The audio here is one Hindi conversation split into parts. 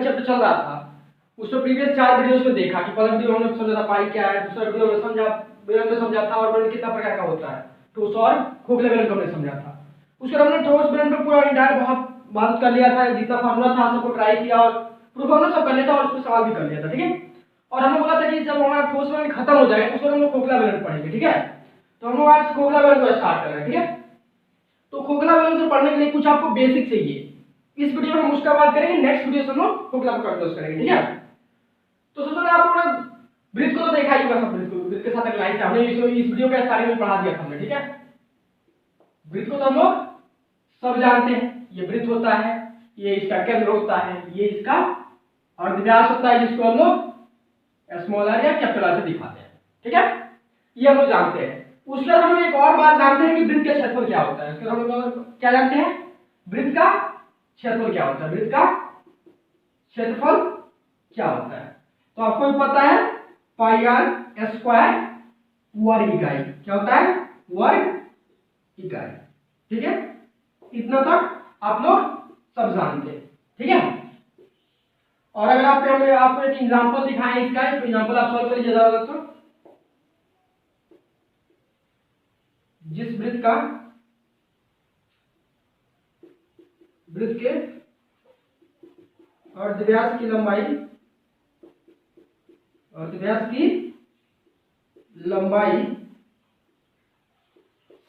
चैप्टर चल रहा था उसमें प्रीवियस 4 वीडियोस में देखा कि पहला वीडियो हमने समझा था पाई क्या है, दूसरा वीडियो में समझा बेलन में समझा था और बेलन कितना प्रकार का होता है, ठोस और खोखले बेलन को हमने समझा था। उसके बाद हमने ठोस बेलन पे पूरा इंटायर बहुत बात कर लिया था, जितना फार्मूला था सबको ट्राई किया और प्रूफ हमने सब कर लिया था और उसमें सवाल भी कर लिया था, ठीक है। और हमने बोला था कि जब हमारा ठोस बेलन खत्म हो जाएगा उसको हम लोग खोखला बेलन पढ़ेंगे, ठीक है। तो हम लोग आज खोखला बेलन को स्टार्ट कर रहे हैं, ठीक है। तो खोखला बेलन से पढ़ने के लिए कुछ आपको बेसिक चाहिए। इस वीडियो में हम उसका बात करेंगे, नेक्स्ट वीडियो से हम लोग खोखला पर कंटिन्यू करेंगे, ठीक है। तो सबसे पहले आप लोगों ने वृत्त को तो देखा ही होगा, सब वृत्त के साथ एक लाइन से हमने इस वीडियो के स्टार्टिंग में पढ़ा दिया था हमने, ठीक है। वृत्त को तो हम लोग सब जानते हैं, ये वृत्त होता है, ये इसका केंद्र होता है, ये इसका अर्धव्यास होता है जिसको हम लोग स्मॉल आर या कैपिटल आर से दिखाते हैं, ठीक है। ये हम लोग जानते हैं। उसके बाद हम लोग एक और बात जानते हैं कि वृत्त का क्षेत्रफल क्या होता है। उसके बाद हम लोग क्या जानते हैं, वृत्त का क्षेत्रफल क्या होता है, वृत्त का क्षेत्रफल क्या होता है। तो आपको भी पता है पाई आर स्क्वायर वर्ग इकाई क्या होता है, वर्ग इकाई, ठीक है। इतना तक आप लोग सब जानते हैं, ठीक है। और अगर आपको एक एग्जांपल दिखाएं इसका, तो एग्जांपल आप सॉल्व करिए ज्यादा तो जिस वृत्त के अर्धव्यास की लंबाई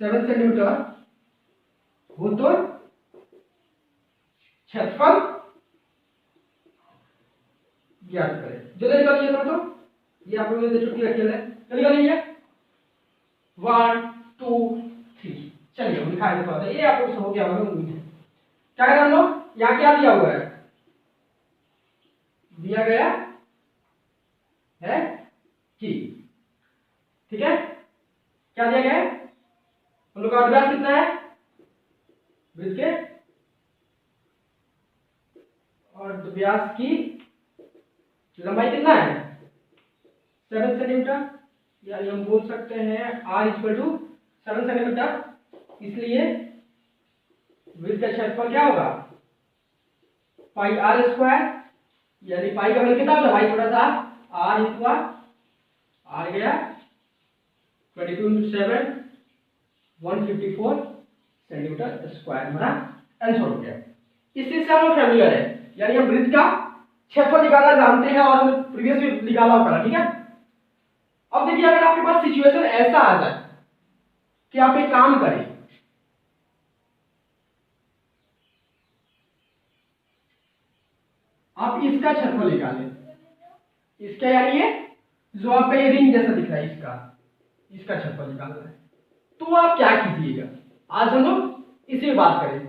7 सेंटीमीटर हो तो क्षेत्रफल ज्ञात करें। जल्दी निकालिए तो ये आप लोगों ने छुट्टी रखी है, निकालिए 1 2 3। चलिए हम दिखाएंगे थोड़ा सा, ये आप लोग हो गया होगा उम्मीद है। क्या करें हम लोग, यहाँ क्या दिया हुआ है, दिया गया है कि, ठीक है। क्या दिया गया है, हम लोग का अर्धव्यास कितना है वृत्त के, अर्धव्यास की लंबाई कितना है 7 सेंटीमीटर, यानी हम बोल सकते हैं r इक्वल टू 7 सेंटीमीटर। इसलिए वृत्त का क्षेत्रफल क्या होगा पाई आर स्क्वायर, यानी पाई का वैल्यू कितना होगा भाई थोड़ा सा r इक्वल आ गया 22 7 154 सेंटीमीटर स्क्वायर, हमारा आंसर हो गया। इस चीज से हम फैमिलियर है, यानी हम वृत्त का क्षेत्रफल निकालना जानते हैं और हमने प्रीवियस भी निकाला होगा, ठीक है। अब देखिए अगर आपके पास सिचुएशन ऐसा आ जाए कि आप एक काम करें, आप इसका क्षेत्रफल निकालें, इसका यानी ये जो आपका ये रिंग जैसा दिख रहा है इसका क्षेत्रफल निकालना है, तो आप क्या कीजिएगा, आज हम लोग इसी बात करेंगे।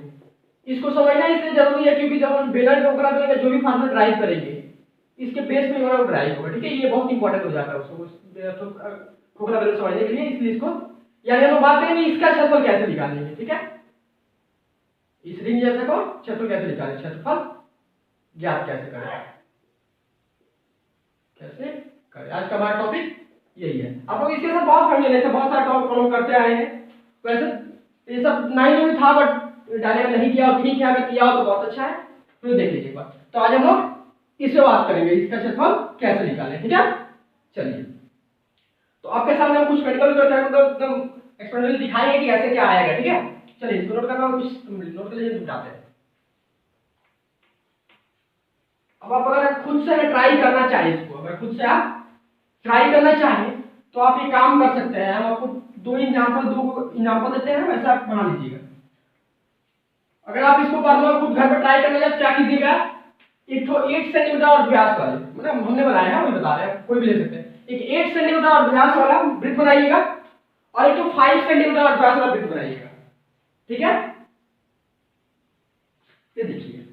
इसको समझना इसलिए जरूरी है क्योंकि जब हम बेलर टोकरा का जो भी फार्मूला ड्राइव करेंगे इसके बेस पे हमारा ड्राइव होगा, ठीक है। ये बहुत इंपॉर्टेंट हो जाता है उसको खोखला बेलन समझने के लिए, इसलिए इसको यानी हम बात करेंगे इसका क्षेत्रफल कैसे निकालेंगे, ठीक है। इस रिंग जैसे को क्षेत्रफल कैसे निकालें, क्षेत्रफल ज्ञात कैसे करें, आज का हमारा टॉपिक यही है। आप लोग इसके साथ बहुत फैमिलियर है, बहुत सारा टॉपिक फॉलो करते आए हैं। वैसे ये सब 9 में था बट डायरेक्ट नहीं किया, और ठीक है अगर किया हो तो बहुत अच्छा है, तो देख लीजिए एक बार। तो आज हम लोग इससे बात करेंगे इसका क्षेत्रफल कैसे निकालें, ठीक है। चलिए तो आपके सामने हम कुछ प्रैक्टिकल करते हैं, मतलब एकदम एक्सपेरिमेंटली दिखाएंगे कि ऐसे क्या आएगा, ठीक है। चलिए इसको नोट करना, कुछ नोट कर लीजिए, जाते हैं। अब आप अगर खुद से ट्राई करना चाहें इसको, अगर खुद से आप ट्राई करना चाहें तो आप ये काम कर सकते हैं। हम आपको दो एग्जांपल देते हैं, वैसा आप बना लीजिएगा। अगर आप इसको फार्मूला खुद घर पर ट्राई करना चाहते क्या कीजिएगा, एक तो 8 सेंटीमीटर और व्यास वाले, मतलब हमने बनाया है वही बता रहे हैं, कोई भी ले सकते हैं। एक 8 सेंटीमीटर और व्यास वाला वृत्त बनाइएगा और एक तो 5 सेंटीमीटर और व्यास वाला वृत्त बनाइएगा, ठीक है। ये देखिए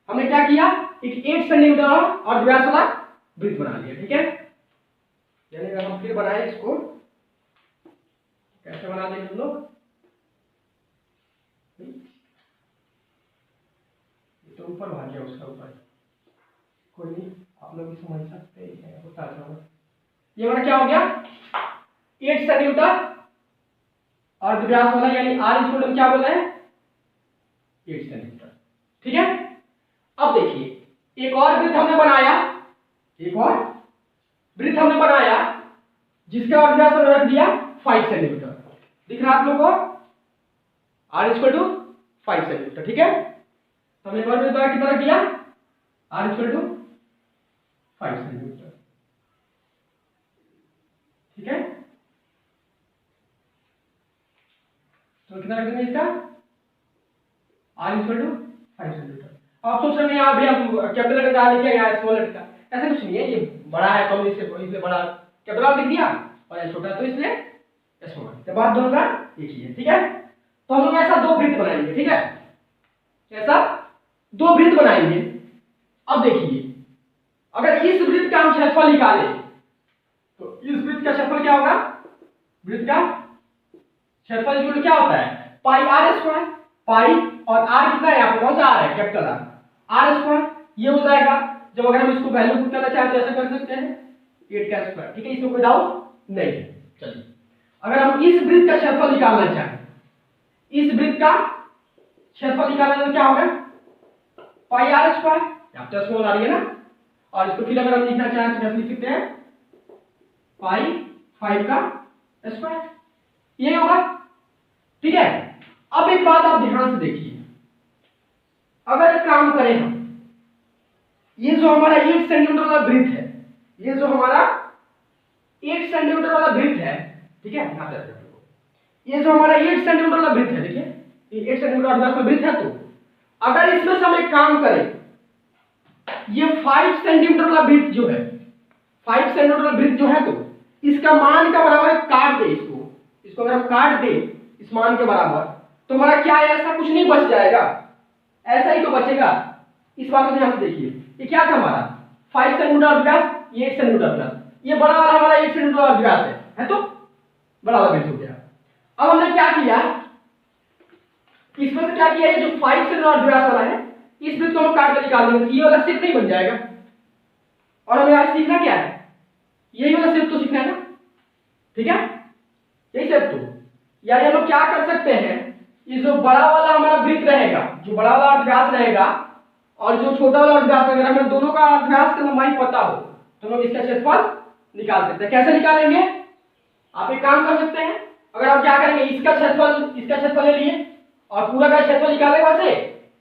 हमने क्या किया, एक 8 सेंटीमीटर और व्यास वाला वृत्त बना लिया, ठीक है। यानी अगर हम फिर बनाए इसको, कैसे बना देंगे हम लोग, तो ऊपर भाग गया उसका ऊपर, कोई नहीं आप लोग भी समझ सकते हैं, होता है। ये हमारा क्या हो गया 8 सेंटीमीटर और व्यास वाला, यानी r इक्वल क्या बोल रहे हैं 8 सेंटीमीटर, ठीक है। अब देखिए एक और वृत्त हमने बनाया, एक और वृत्त हमने बनाया जिसका व्यास हमने रख दिया 5 सेंटीमीटर। दिख रहा है आप लोग को? r equal to 5 centimetre. ठीक है, तो हमने एक और वृत्त बनाया, कितना रख दिया? r equal to 5 centimetre. ठीक है, तो कितना रख देंगे इसका? r equal to 5 centimetre. आप सोच रहे हैं यहाँ भैया कैपिटल लेटर का लिखा यहाँ स्मॉल लेटर का, ऐसा कुछ नहीं है, ये बड़ा है तो इसलिए बड़ा कैपिटल लिख दिया और ये छोटा तो इसलिए स्मॉल। तो बात दोनों का एक ही है। ठीक है, तो हम लोग ऐसा दो वृत्त बनाएंगे। ठीक है, ऐसा दो वृत्त बनाएंगे। अब देखिए, अगर इस वृत्त का हम क्षेत्रफल निकालें तो इस वृत्त का क्षेत्रफल क्या होगा? वृत्त का क्षेत्रफल जो क्या होता है? Pi R square. पाई और आर कितना है यहाँ पे? कौन सा आर है? Capital R, R square. ये हो जाएगा जब अगर हम इसको वैल्यू पुट करना चाहें तो ऐसा कर सकते हैं 8 का स्क्वायर। ठीक है, इसमें कोई डाउट नहीं है। चलिए, अगर हम इस वृत्त का क्षेत्रफल निकालना चाहें, इस वृत्त का क्षेत्रफल निकालना तो क्या होगा? पाई आर स्क्वायर, यहाँ पे स्मॉल आ रही है ना, और इसको फिर अगर हम लिखना चाहें तो कैसे लिख सकते हैं? पाई 5 का स्क्वायर, ये होगा। ठीक है, अब एक बात आप ध्यान से देखिए, अगर एक काम करें हम, ये जो हमारा 8 सेंटीमीटर वाला वृत्त है, ये जो हमारा 8 सेंटीमीटर वाला वृत्त है, ठीक है, यहाँ पे ये जो हमारा 8 सेंटीमीटर वाला वृत्त है, देखिए ये 8 सेंटीमीटर वाला वृत्त है, तो अगर इसमें से हम एक काम करें, ये 5 सेंटीमीटर वाला वृत्त जो है, 5 सेंटीमीटर वाला वृत्त जो है, तो इसका मान का बराबर काट दे, इसको अगर हम काट दे इस मान के बराबर, तो हमारा क्या है? ऐसा कुछ नहीं बच जाएगा, ऐसा ही तो बचेगा। इस बात को ध्यान से देखिए, ये क्या था हमारा? 5 सेंटीमीटर व्यास, ये 8 सेंटीमीटर व्यास, ये बड़ा वाला हमारा 8 सेंटीमीटर व्यास है तो बड़ा वाला वृत्त हो गया। अब हमने क्या किया, इसमें से क्या किया? ये जो 5 सेंटीमीटर व्यास वाला है, इस वृत्त को हम काट के निकाल देंगे, ये वाला सिर्फ नहीं बन जाएगा। और हमें आज सीखना क्या है? यही वाला सिर्फ तो सीखना है ना। ठीक है, यही सिर्फ तो, यानी हम लोग क्या कर सकते हैं, ये जो बड़ा वाला हमारा वृत्त रहेगा, जो बड़ा वाला अर्धव्यास रहेगा और जो छोटा वाला अर्धव्यास रहेगा, हमें दोनों का अर्धव्यास का लंबाई पता हो तो हम लोग इसका क्षेत्रफल निकाल सकते हैं। कैसे निकालेंगे? आप एक काम कर सकते हैं, अगर आप क्या करेंगे, इसका क्षेत्रफल ले लिए और पूरा का क्षेत्रफल निकालेंगे, वैसे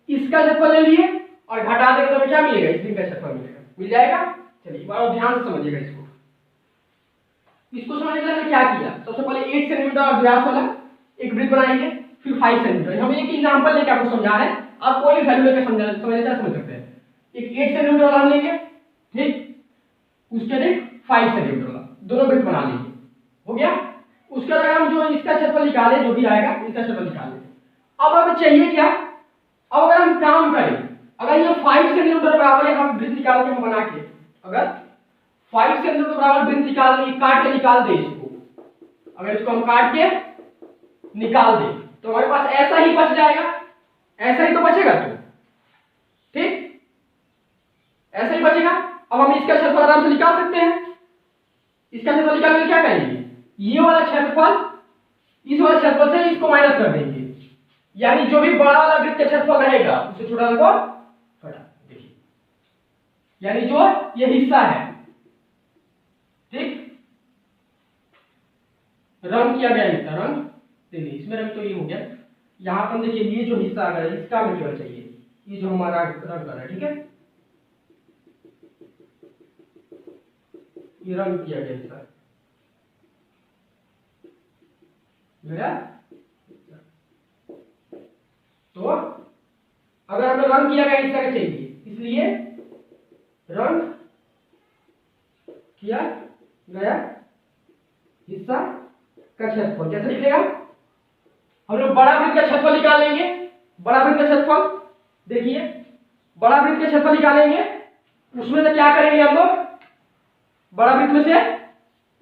इसका क्षेत्रफल ले लिए और घटा देंगे तो हमें क्या मिलेगा? इस का क्षेत्रफल मिलेगा, मिल जाएगा। चलिए, एक बार ध्यान से समझिएगा इसको समझने के लिए हमने क्या किया, सबसे पहले 8 सेंटीमीटर अर्धव्यास वाला एक वृत्त बनाएंगे, फिर 5 सेंटीमीटर। हम एक एग्जांपल लेके आपको समझा रहे हैं, आप कोई भी वैल्यू लेके समझ सकते हैं। एक 8 सेंटीमीटर वाला हम लेंगे, ठीक, उसके लिए 5 सेंटीमीटर वाला, दोनों वृत्त बना लेंगे, हो गया। उसके बाद हम जो इसका क्षेत्रफल निकालें, जो भी आएगा इसका क्षेत्रफल निकाल लेंगे। अब हमें चाहिए क्या? अब अगर हम काम करें, अगर ये 5 सेंटीमीटर बराबर है, हम वृत्त निकाल के बना के, अगर 5 सेंटीमीटर बराबर वृत्त काट के निकाल दे इसको, अगर इसको हम काट के निकाल दे तो हमारे पास ऐसा ही बच जाएगा, ऐसा ही तो बचेगा, तो ठीक, ऐसा ही बचेगा। अब हम इसका क्षेत्रफल आराम से निकाल सकते हैं। इसका क्षेत्रफल निकालने क्या करेंगे? ये वाला क्षेत्रफल इस वाले क्षेत्रफल से इसको माइनस कर देंगे, यानी जो भी बड़ा वाला वृत्त का क्षेत्रफल रहेगा उससे छोटा वाला को हटा, देखिए, यानी जो ये हिस्सा है, ठीक, रंग किया गया हिस्सा, रंग देखिए, इसमें रंग तो ये हो गया, यहां पर देखिए ये जो हिस्सा आ गया इसका हमें केवल चाहिए, ये जो हमारा रंग कर रहा है, ठीक है, ये रंग किया गया हिस्सा मेरा। तो अगर हमें रंग किया गया हिस्सा का चाहिए, इसलिए रंग किया गया हिस्सा का क्षेत्रफल कैसे निकलेगा? हम लोग बड़ा वृत्त का क्षेत्रफल निकालेंगे। बड़ा वृत्त का क्षेत्रफल देखिए, बड़ा वृत्त का क्षेत्रफल निकालेंगे, उसमें से क्या करेंगे हम लोग? बड़ा वृत्त में से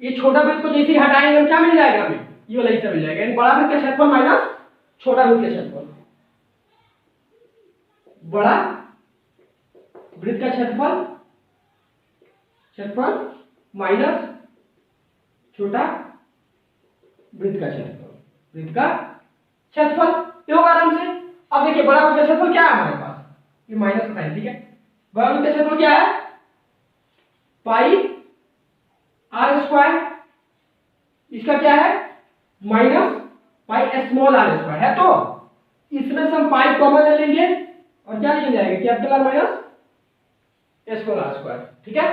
ये छोटा वृत्त को जैसे हटाएंगे, क्या मिल जाएगा हमें? ये वाला हिस्सा मिल जाएगा, यानी बड़ा वृत्त का क्षेत्रफल माइनस छोटा वृत्त का क्षेत्रफल। बड़ा वृत्त का क्षेत्रफल माइनस छोटा वृत्त का क्षेत्रफल, वृत्त का क्षेत्रफल ये होगा आराम से। अब देखिए बड़ा वृत्त का क्षेत्रफल क्या है हमारे पास? ये माइनस का साइन, ठीक है, बड़ा वृत्त का क्षेत्रफल क्या है? Pi R square. इसका क्या है? Minus pi small R square है। तो इसमें से हम पाई कॉमन ले लेंगे और क्या लिख जाएगा? Capital R minus small R square. ठीक है।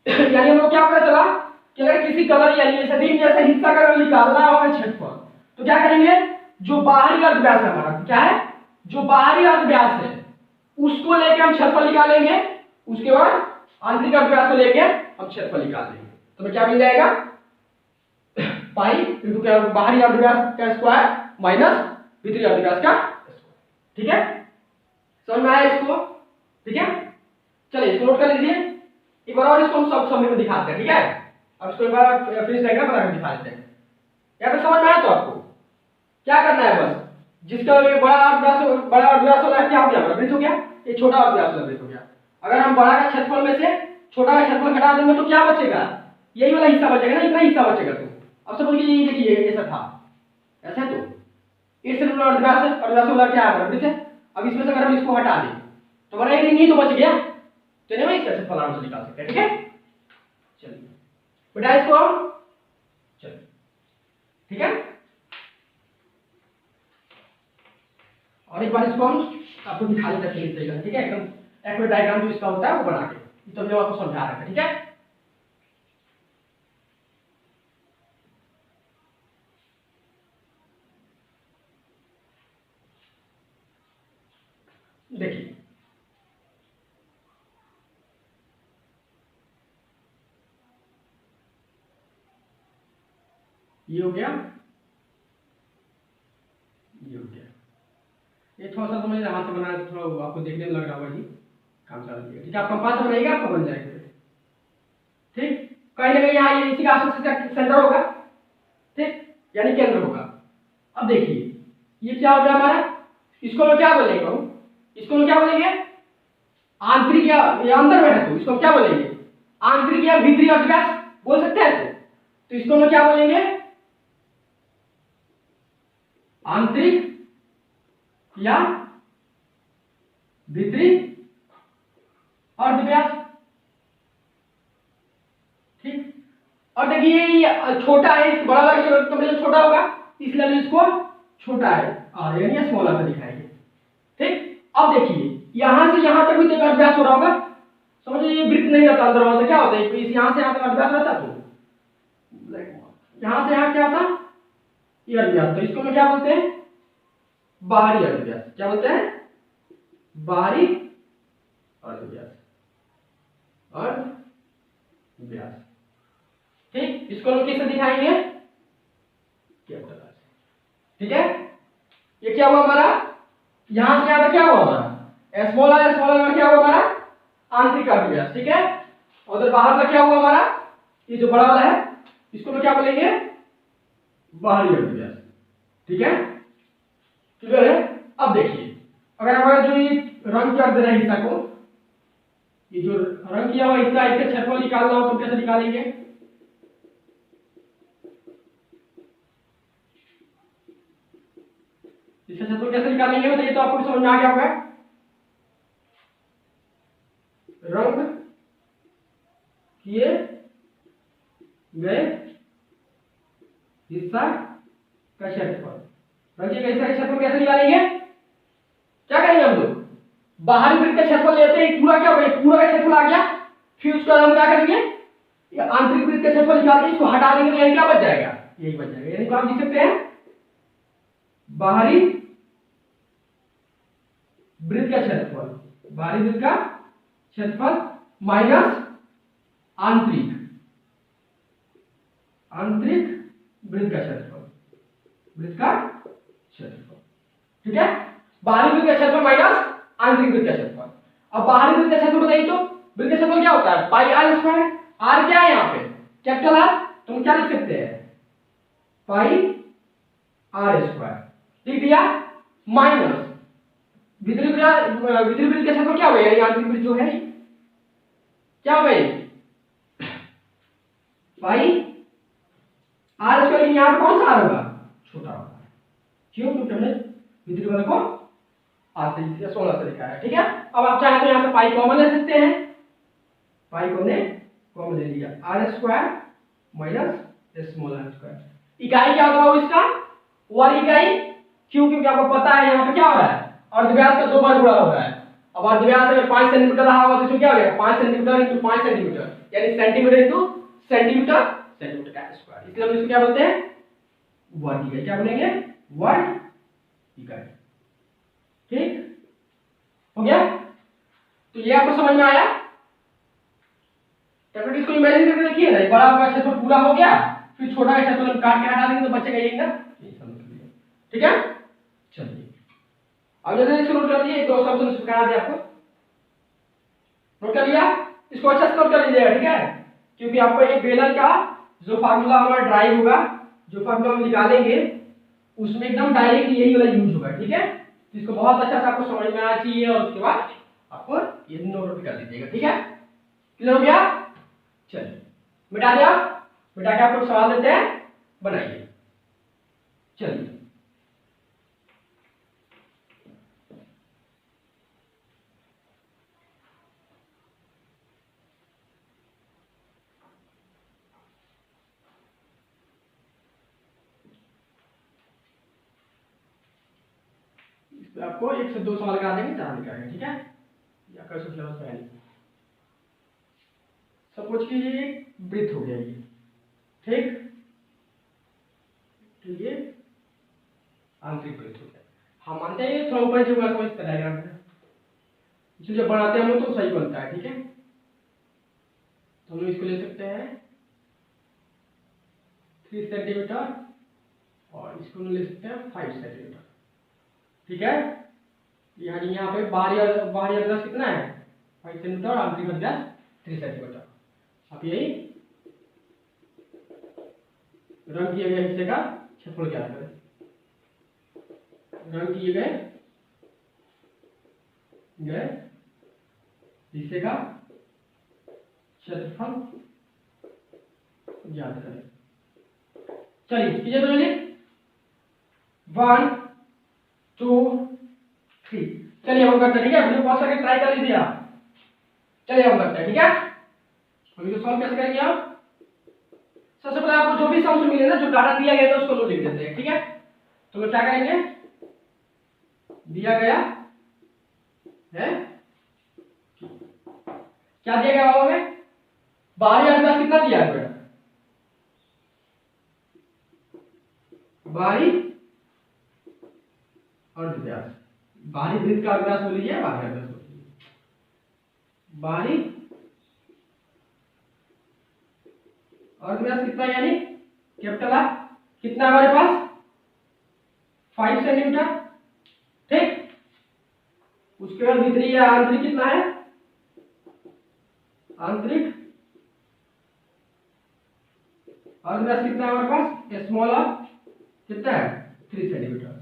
यानी हम लोग क्या पता चला कि अगर किसी कलर यानी सदिश जैसे हिस्सा का अगर निकालना है हमें क्षेत्रफल, तो क्या करेंगे? जो बाहरी अर्धव्यास है हमारा, क्या है? जो बाहरी अर्धव्यास है उसको लेके हम क्षेत्रफल निकालेंगे, उसके बाद आंतरिक अर्धव्यास को लेके हम क्षेत्रफल निकाल लेंगे। तो हमें क्या मिल जाएगा? पाई इंटू क्या? बाहरी अर्धव्यास का स्क्वायर माइनस भीतरी अर्धव्यास का स्क्वायर। ठीक है, समझ में आया इसको? ठीक है, चलिए इसको नोट कर लीजिए। एक बार और इसको हम सब समझ में दिखाते हैं। ठीक है, अब इसको एक बार फिनिश डायग्राम बना के दिखा देते हैं। या फिर समझ में आया तो आपको क्या करना है? बस जिसका बड़ा अर्धव्यास वाला है, क्या हो गया? वृत्त हो गया। ये छोटा अर्धव्यास वाला वृत्त हो गया। अगर हम बड़ा का क्षेत्रफल में से छोटा का क्षेत्रफल घटा देंगे तो क्या बचेगा? यही वाला हिस्सा बचेगा ना, इतना हिस्सा बचेगा। तो अब सपोज कि ये देखिए ऐसा था, ऐसा है, तो इस अर्धव्यास है, अर्धव्यास वाला क्या है? वृत्त है। अब इसमें से अगर हम इसको हटा दें तो हमारा ये तो बच गया। तो नहीं, इसका क्षेत्रफल आराम से निकाल सकते हैं। ठीक है, चलिए बेटा इसको चलिए। ठीक है, और एक बार इसको हम आपको दिखा देते हैं। ठीक है, एकदम एक्यूरेट डायग्राम जो इसका होता है वो बना के, तो मैं आपको समझा रहा था। ठीक है, देखिए ये हो गया, ये हो गया। ये थोड़ा सा तो मैंने हाथ से बनाया, थोड़ा आपको देखने में लग रहा होगा जी काम चल रही है। ठीक है, आप कंपास बनाइएगा, आपको बन जाएगा। ठीक, कहीं ना कहीं यहाँ ये इसी का आसपास सेंटर होगा। ठीक, यानी केंद्र होगा। अब देखिए ये क्या हो गया हमारा? इसको मैं क्या बोलेंगे? इसको मैं क्या बोलेंगे? आंतरिक या ये अंदर में है, तो इसको क्या बोलेंगे? आंतरिक या भीतरी अर्धव्यास बोल सकते हैं। तो इसको मैं क्या बोलेंगे? आंतरिक या भीतरी अर्धव्यास। ठीक, और देखिए ये छोटा है, बड़ा वाला तो छोटा होगा, इसलिए इसको छोटा है और यानी स्मॉल से दिखाएंगे। ठीक, अब देखिए यहां से यहां तक भी तो अर्धव्यास हो रहा होगा। समझिए ये वृत्त नहीं रहता अंदर वाला, क्या होता है? यहां से यहां तक अर्धव्यास रहता, तो यहां से यहां क्या होता? ये अर्धव्यास। तो इसको मैं क्या बोलते हैं? बाहरी अर्धव्यास। क्या बोलते हैं? बाहरी अर्धव्यास। अर्धव्यास। ठीक, इसको हम किससे दिखाएंगे? कैपिटल आर से। ठीक है, ये क्या हुआ हमारा? यहां से यहां तक क्या हुआ हमारा? स्मॉल आर क्या हुआ हमारा? आंतरिक अर्धव्यास। ठीक है, और उधर बाहर का क्या हुआ हमारा? ये जो बड़ा वाला है इसको हम क्या बोलेंगे? बाहरी अर्धव्यास। ठीक है, क्लियर है? अब देखिए अगर हमारा जो ये रंग कर दे रहा है हिस्सा को, ये जो रंग किया हुआ हिस्सा, इसका क्षेत्रफल निकालना हो तो कैसे निकालेंगे? इसका क्षेत्रफल कैसे निकालेंगे बताइए, तो आपको समझ में आ गया होगा। रंग किए गए हिस्सा का क्षेत्रफल, रंग किए गए हिस्सा का क्षेत्रफल कैसे निकालेंगे? क्या करेंगे हम लोग? बाहरी वृत्त का क्षेत्रफल लेते हैं, पूरा क्या होगा? पूरा का क्षेत्रफल आ गया, फिर उसका हम क्या करेंगे? ये आंतरिक वृत्त का क्षेत्रफल निकाल के इसको हटा देंगे, तो यही क्या बच जाएगा? यही बच जाएगा। यानी आप लिख सकते हैं बाहरी वृत्त का क्षेत्रफल, बाहरी वृत्त का क्षेत्रफल माइनस आंतरिक वृत्त का क्षेत्रफल, वृत्त का क्षेत्रफल। ठीक है, बाहरी वृत्त का क्षेत्रफल माइनस आंतरिक वृत्त का क्षेत्रफल। अब बाहरी वृत्त का क्षेत्रफल बताइए, तो वृत्त का क्षेत्रफल क्या होता है? Pi R square. आर क्या है यहाँ पे? Capital R. तो हम क्या लिख सकते हैं? पाई आर स्क्वायर लिख दिया, माइनस भीतरी वृत्त का क्षेत्रफल क्या होगा? यानी आंतरिक वृत्त जो है क्या होगा? पाई आर स्क्वायर। यहाँ पे कौन सा आर होगा? छोटा होगा। क्यों? क्योंकि हमने भीतरी वाले को हाथ से 16 से लिखा है, ठीक है। अब आप चाहे तो यहाँ से पाई कॉमन ले सकते हैं, पाई को हमने कॉमन ले लिया, R square minus small R square. इकाई क्या होगा इसका, वर्ग इकाई, क्यों, क्योंकि आपको पता है यहाँ पे क्या हो रहा है, अर्धव्यास का 2 बार गुणा हो रहा है। अब अर्धव्यास अगर 5 सेंटीमीटर रहा होगा तो इसमें क्या हो जाएगा, 5 सेंटीमीटर इंटू 5 सेंटीमीटर, यानी सेंटीमीटर इंटू सेंटीमीटर, सेंटीमीटर का स्क्वायर, इसलिए हम इसको क्या बोलते हैं, वर्ग इकाई। क्या बोलेंगे, वर्ग इकाई। ठीक हो गया, तो ये आपको समझ में आया। टैबलेट इसको इमेजिन करके देखिए ना, बड़ा का क्षेत्रफल पूरा हो गया, फिर छोटा का क्षेत्रफल हम काट के हटा देंगे तो बचेगा यही ना, ठीक है। चलिए अब जैसे इसको नोट कर लीजिए, दो सॉल्यूशन इसको करा दिया, आपको नोट कर लिया, इसको अच्छा से नोट कर लीजिएगा, ठीक है, क्योंकि आपको एक बेलन का जो फार्मूला हमारा ड्राइव होगा, जो फार्मूला हम निकालेंगे उसमें एकदम डायरेक्ट यही वाला यूज होगा, ठीक है। तो इसको बहुत अच्छा से आपको समझ में आना चाहिए और उसके बाद आपको ये नोट कर लीजिएगा, ठीक है। क्लियर हो गया, चलिए मिटा दिया, मिटा के आपको सवाल देते हैं, बनाइए। चलिए आपको 1 से 2 सवाल करा देंगे, 4 निकालेंगे, ठीक है। या कर सकते हो पहले, सपोज कि ये वृत्त हो गया ये, ठीक, तो ये आंतरिक वृत्त हो गया। हम मानते हैं ये थोड़ा ऊपर नीचे होगा, समझ डायग्राम में, इसलिए जब बनाते हैं हम लोग तो सही बनता है, ठीक है। तो हम लोग इसको ले सकते हैं 3 सेंटीमीटर और इसको ले सकते हैं 5 सेंटीमीटर, ठीक है। यानी यहाँ पे बाहरी अर्धव्यास कितना है, 5 सेंटीमीटर और आंतरिक अर्धव्यास 3 सेंटीमीटर। अब यही रंग किए गए हिस्से का क्षेत्रफल क्या करें, रंग किए गए हिस्से का क्षेत्रफल ज्ञात करें। चलिए कीजिए तो जल्दी, 1 2 3। चलिए हम करते हैं, ठीक है, वीडियो पॉज करके ट्राई कर लीजिए आप। चलिए हम करते हैं, ठीक है। हम इसको सॉल्व कैसे करेंगे आप, सबसे पहले आपको जो भी सम मिले ना, जो डाटा दिया गया था उसको लोग लिख देते हैं, ठीक है। तो लोग क्या करेंगे, दिया गया है, क्या दिया गया हमें, बाहरी अर्धव्यास कितना दिया है बेटा, बाहरी अर्धव्यास, बाहरी वृत्त का अर्धव्यास बोल लीजिए, बाहरी अर्धव्यास बोल लीजिए, बाहरी अर्धव्यास कितना, यानी कैपिटल आर कितना हमारे पास 5 सेंटीमीटर, ठीक। उसके बाद भीतरी या आंतरिक कितना है, आंतरिक अर्धव्यास कितना है हमारे पास, स्मॉल आर कितना है 3 सेंटीमीटर।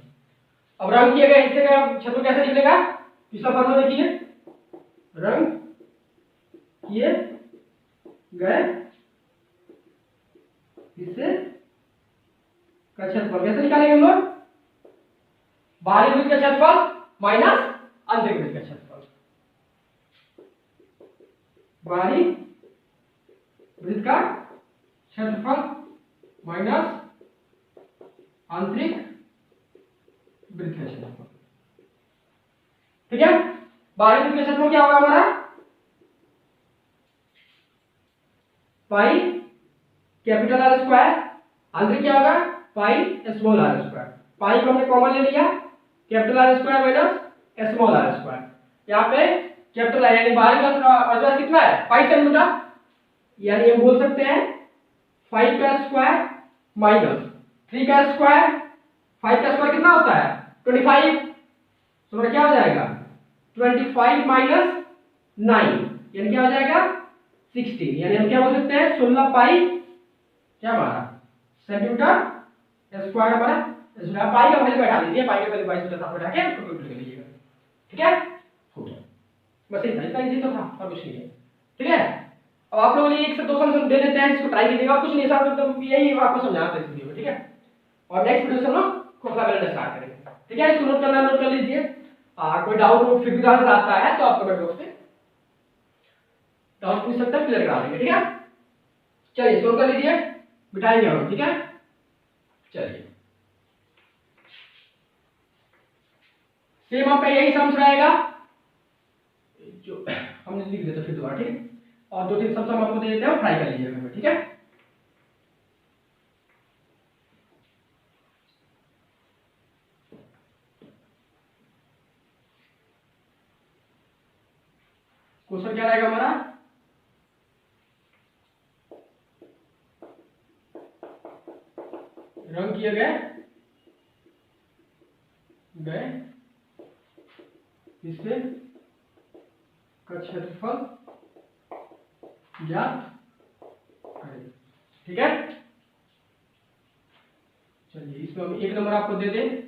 अब रंग किए गए हिस्से का क्षेत्रफल कैसे निकलेगा, पिछला फॉर्मूला देखिए, रंग किए गए हिस्से का क्षेत्रफल कैसे निकालेंगे हम लोग, बाहरी वृत्त का क्षेत्रफल माइनस आंतरिक वृत्त का क्षेत्रफल, बाहरी वृत्त का क्षेत्रफल माइनस आंतरिक वृत्त का क्षेत्रफल, ठीक है। बाहरी वृत्त का क्षेत्रफल क्या होगा हमारा, पाई कैपिटल आर स्क्वायर, आंतरिक क्या होगा pi small R square, pi को हमने कॉमन ले लिया, capital R square minus small R square. यहाँ पे कैपिटल आर यानी बाहरी का अर्धव्यास कितना है 5 सेंटीमीटर, यानी हम बोल सकते हैं 5 का स्क्वायर माइनस 3 का स्क्वायर, 5 का स्क्वायर कितना होता है 25, तो क्या हो जाएगा 25 माइनस 9 यानी क्या हो जाएगा 16, यानी हम क्या बोल सकते हैं 16 पाई क्या हमारा सेंटीमीटर स्क्वायर हमारा, पाई का वैल्यू बैठा दीजिए, पाई का वैल्यू 22 बैठा के कैलकुलेट कर लीजिएगा, ठीक है, हो गया, बस इतना इजी तो था और कुछ नहीं है, ठीक है। अब आप लोगों ने 1 से 2 सम दे देते हैं, इसको ट्राई कीजिएगा, कुछ नहीं साहब, तो यही आपको समझाना था इस वीडियो में, ठीक है। और नेक्स्ट वीडियो से हम लोग खोखला बेलन स्टार्ट करेंगे, ठीक है। इसको नोट कर लीजिए, कोई डाउट हो फिर भी कहाँ से आता है तो आप कमेंट बॉक्स में डाउट पूछ सकते हैं, क्लियर करा देंगे। ठीक है, चलिए सोल्व कर लीजिए, बिठाएंगे हम। ठीक है, चलिए सेम आपका यही सम्स रहेगा जो हमने लिख दिया था फिर दोबारा। ठीक, और 2-3 सम्स हम आपको दे देते हैं, ट्राई कर लीजिएगा। ठीक है, क्वेश्चन क्या रहेगा हमारा, रंग किए गए हिस्से का क्षेत्रफल ज्ञात करें। ठीक है, चलिए इसमें हम 1 नंबर आपको दे दें।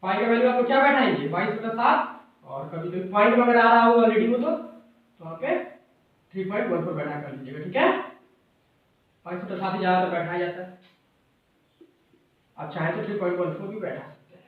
पाई का वैल्यू आपको क्या बैठाएंगे, 22/7, और कभी कभी पॉइंट अगर आ रहा होगा रीडिंग में तो वहाँ पे 3.14 बैठा कर लीजिएगा। ठीक है, 22/7 ही ज्यादातर बैठाया जाता है, आप चाहे तो 3.14 भी बैठा सकते हैं।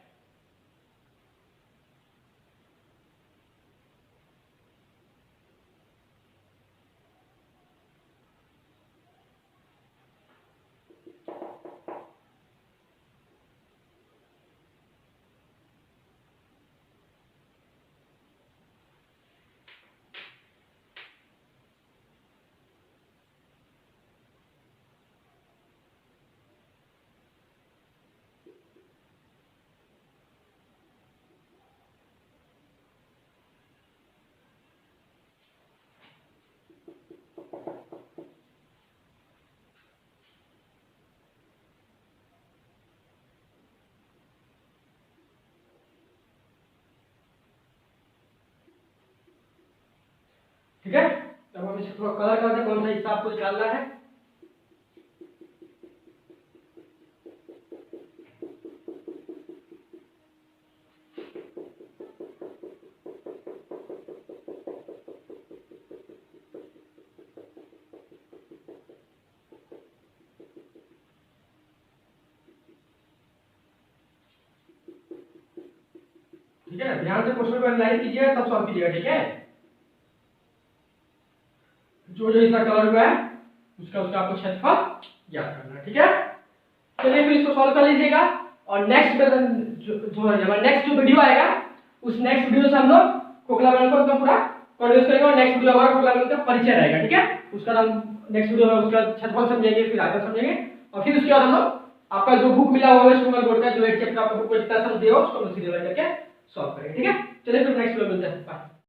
ठीक है, तब हम इसे थोड़ा कलर करते हैं, कौन सा हिस्सा आपको निकालना है। ठीक है, ध्यान से क्वेश्चन को एनालाइज कीजिए तब सॉल्व कीजिएगा। ठीक है, जो जो हिस्सा कलर हुआ है उसका आपको क्षेत्रफल ज्ञात करना है। ठीक है, चलिए फिर इसको सॉल्व कर लीजिएगा, और नेक्स्ट जो नेक्स्ट जो वीडियो आएगा उस नेक्स्ट वीडियो से हम लोग खोखला बेलन को एकदम पूरा कंटिन्यूस करेंगे, और नेक्स्ट वीडियो हमारा खोखला बेलन का परिचय रहेगा। ठीक है, उसका नाम नेक्स्ट वीडियो में उसका क्षेत्रफल समझेंगे, फिर आगे समझेंगे, और फिर उसके बाद हम लोग आपका जो बुक मिला हुआ है स्टूडेंट बोर्ड का जो 8 चैप्टर आपका बुक में जितना सम दिया हो उसको हम सीरियल करके सॉल्व करेंगे। ठीक है, चलिए फिर नेक्स्ट वीडियो में मिलते हैं, बाय।